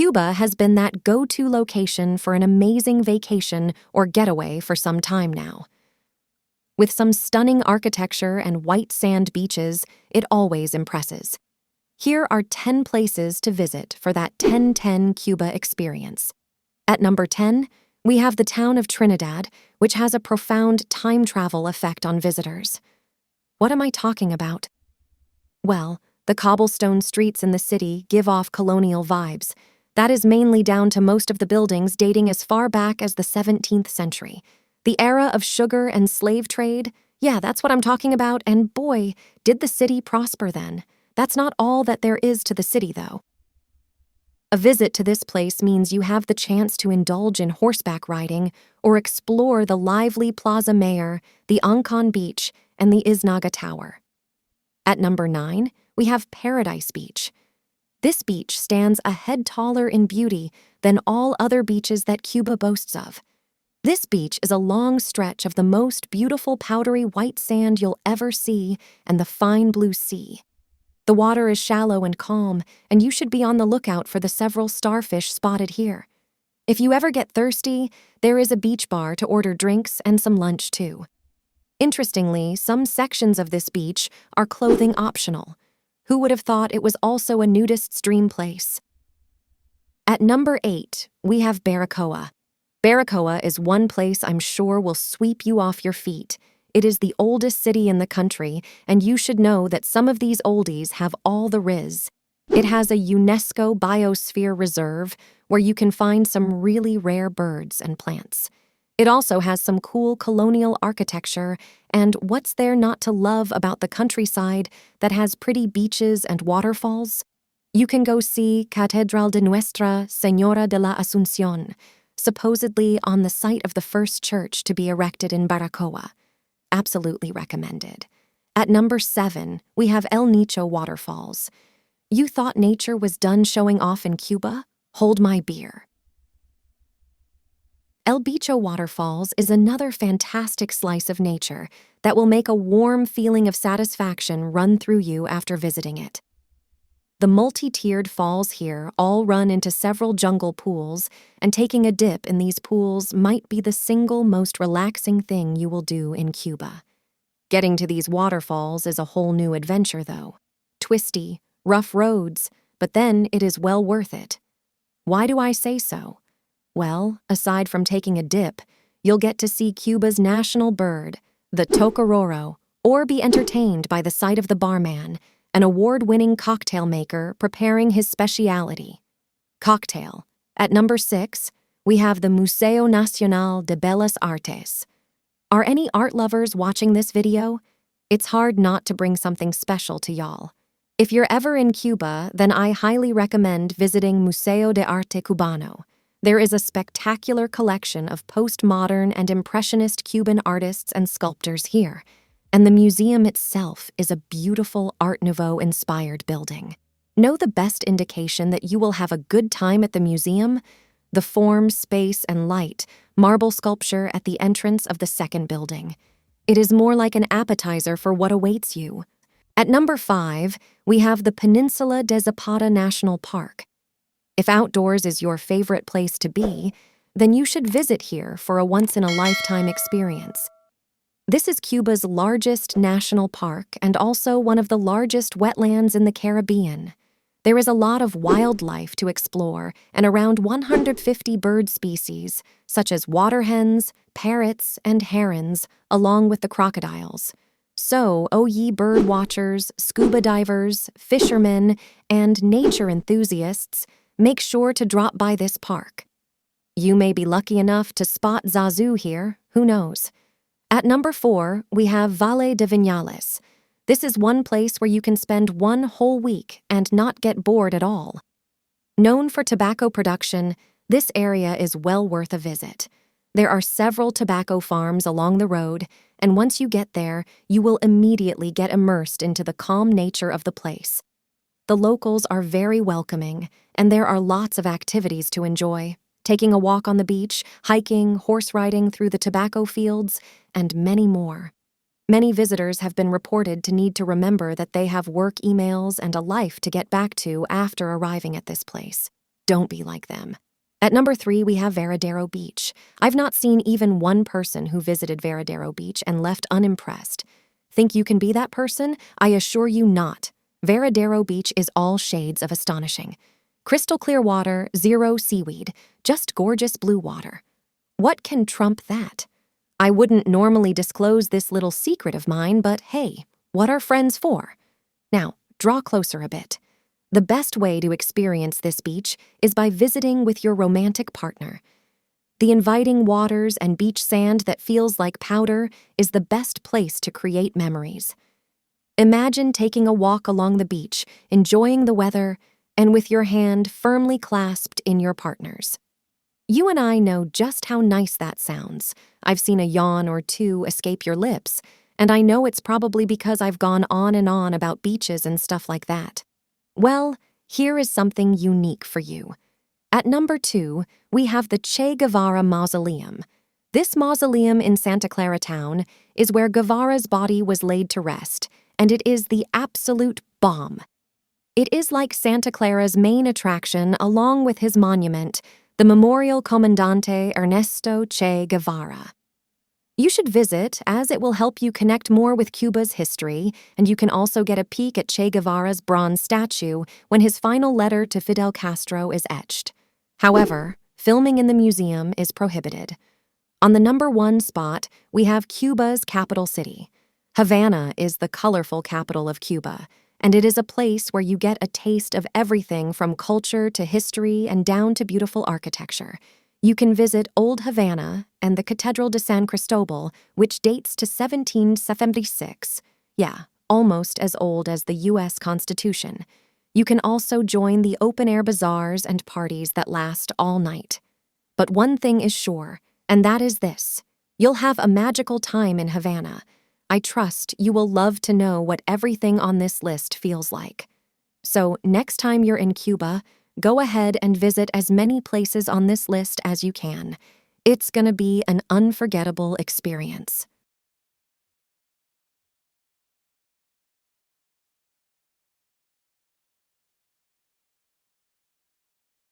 Cuba has been that go-to location for an amazing vacation or getaway for some time now. With some stunning architecture and white sand beaches, it always impresses. Here are 10 places to visit for that 10-10 Cuba experience. At number 10, we have the town of Trinidad, which has a profound time travel effect on visitors. What am I talking about? Well, the cobblestone streets in the city give off colonial vibes. That is mainly down to most of the buildings dating as far back as the 17th century. The era of sugar and slave trade, yeah, that's what I'm talking about, and boy, did the city prosper then. That's not all that there is to the city, though. A visit to this place means you have the chance to indulge in horseback riding or explore the lively Plaza Mayor, the Ancon Beach, and the Iznaga Tower. At number 9, we have Paradise Beach. This beach stands a head taller in beauty than all other beaches that Cuba boasts of. This beach is a long stretch of the most beautiful powdery white sand you'll ever see and the fine blue sea. The water is shallow and calm, and you should be on the lookout for the several starfish spotted here. If you ever get thirsty, there is a beach bar to order drinks and some lunch too. Interestingly, some sections of this beach are clothing optional. Who would have thought it was also a nudist's dream place? At number 8, we have Baracoa. Baracoa is one place I'm sure will sweep you off your feet. It is the oldest city in the country, and you should know that some of these oldies have all the riz. It has a UNESCO Biosphere Reserve where you can find some really rare birds and plants. It also has some cool colonial architecture, and what's there not to love about the countryside that has pretty beaches and waterfalls? You can go see Catedral de Nuestra Señora de la Asunción, supposedly on the site of the first church to be erected in Baracoa. Absolutely recommended. At number 7, we have El Nicho Waterfalls. You thought nature was done showing off in Cuba? Hold my beer. El Bicho Waterfalls is another fantastic slice of nature that will make a warm feeling of satisfaction run through you after visiting it. The multi-tiered falls here all run into several jungle pools, and taking a dip in these pools might be the single most relaxing thing you will do in Cuba. Getting to these waterfalls is a whole new adventure, though. Twisty, rough roads, but then it is well worth it. Why do I say so? Well, aside from taking a dip, you'll get to see Cuba's national bird, the tocororo, or be entertained by the sight of the barman, an award-winning cocktail maker preparing his specialty. Cocktail. At number 6, we have the Museo Nacional de Bellas Artes. Are any art lovers watching this video? It's hard not to bring something special to y'all. If you're ever in Cuba, then I highly recommend visiting Museo de Arte Cubano. There is a spectacular collection of postmodern and impressionist Cuban artists and sculptors here, and the museum itself is a beautiful Art Nouveau-inspired building. Know the best indication that you will have a good time at the museum? The form, space, and light, marble sculpture at the entrance of the second building. It is more like an appetizer for what awaits you. At number 5, we have the Peninsula de Zapata National Park. If outdoors is your favorite place to be, then you should visit here for a once-in-a-lifetime experience. This is Cuba's largest national park and also one of the largest wetlands in the Caribbean. There is a lot of wildlife to explore and around 150 bird species, such as water hens, parrots, and herons, along with the crocodiles. So, oh ye bird watchers, scuba divers, fishermen, and nature enthusiasts, make sure to drop by this park. You may be lucky enough to spot Zazu here, who knows? At number 4, we have Valle de Viñales. This is one place where you can spend one whole week and not get bored at all. Known for tobacco production, this area is well worth a visit. There are several tobacco farms along the road, and once you get there, you will immediately get immersed into the calm nature of the place. The locals are very welcoming, and there are lots of activities to enjoy. Taking a walk on the beach, hiking, horse riding through the tobacco fields, and many more. Many visitors have been reported to need to remember that they have work emails and a life to get back to after arriving at this place. Don't be like them. At number 3, we have Varadero Beach. I've not seen even one person who visited Varadero Beach and left unimpressed. Think you can be that person? I assure you not. Varadero Beach is all shades of astonishing. Crystal clear water, zero seaweed, just gorgeous blue water. What can trump that? I wouldn't normally disclose this little secret of mine, but hey, what are friends for? Now, draw closer a bit. The best way to experience this beach is by visiting with your romantic partner. The inviting waters and beach sand that feels like powder is the best place to create memories. Imagine taking a walk along the beach, enjoying the weather, and with your hand firmly clasped in your partner's. You and I know just how nice that sounds. I've seen a yawn or two escape your lips, and I know it's probably because I've gone on and on about beaches and stuff like that. Well, here is something unique for you. At number 2, we have the Che Guevara Mausoleum. This mausoleum in Santa Clara town is where Guevara's body was laid to rest, and it is the absolute bomb. It is like Santa Clara's main attraction along with his monument, the Memorial Comandante Ernesto Che Guevara. You should visit, as it will help you connect more with Cuba's history, and you can also get a peek at Che Guevara's bronze statue when his final letter to Fidel Castro is etched. However, filming in the museum is prohibited. On the number 1 spot, we have Cuba's capital city. Havana is the colorful capital of Cuba, and it is a place where you get a taste of everything from culture to history and down to beautiful architecture. You can visit Old Havana and the Catedral de San Cristobal, which dates to 1776. Yeah, almost as old as the U.S. Constitution. You can also join the open-air bazaars and parties that last all night. But one thing is sure, and that is this. You'll have a magical time in Havana. I trust you will love to know what everything on this list feels like. So next time you're in Cuba, go ahead and visit as many places on this list as you can. It's gonna be an unforgettable experience.